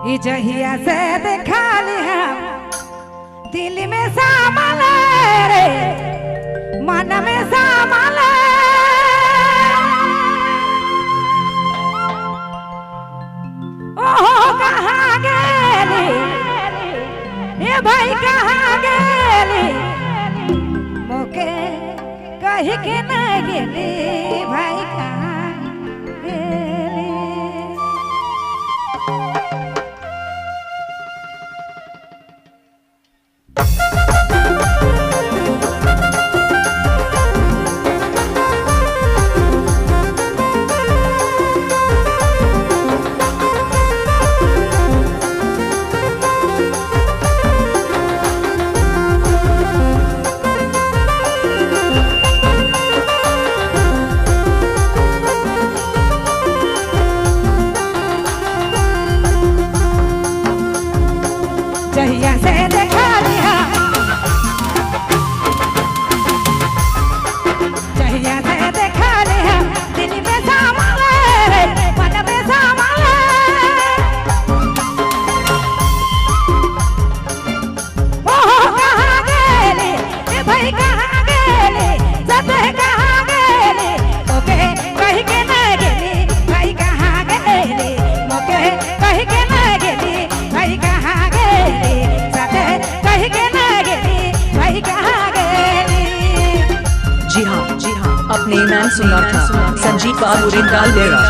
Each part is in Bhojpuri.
जहिया से देखा लिया दिल में सामल रे मन में सामल ओहो कहाँ गेली ये भाई कहाँ गेली मोके कहीं के न गेली भाई कहाँ गेली। जहिया से देखा लिया जहिया से देखा लिया दिल में सामल रे मन में सामल ओहो कहाँ गेली ए भाई कहाँ गेली सते कहाँ गेली ओके कहीं के न गेली भाई कहाँ गेली मोके कहीं के न गेली भाई कहाँ गेली कहीं के न गेली भाई कहाँ गेली। जी हाँ अपने नाम सुना था संजीव बाबू रिंगाल बेड़ा।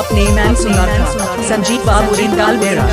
अपने मैन सुना था संजीव बाबू रिंगाल बेड़ा।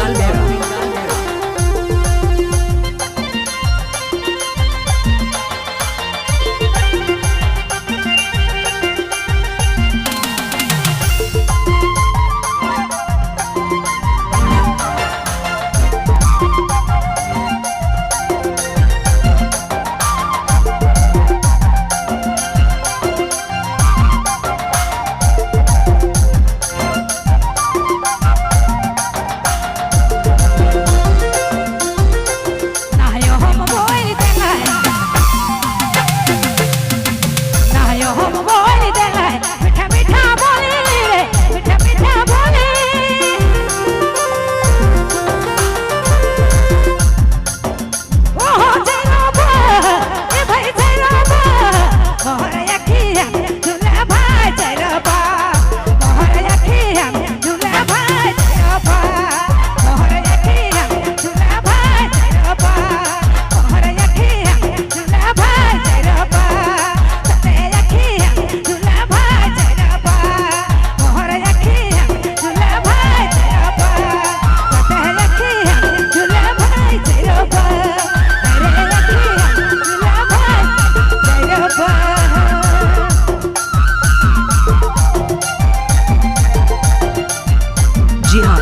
जी हाँ,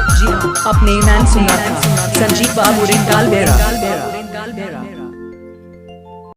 अपने मैन सुना था संजीव बाबू रिंगाल बेड़ा।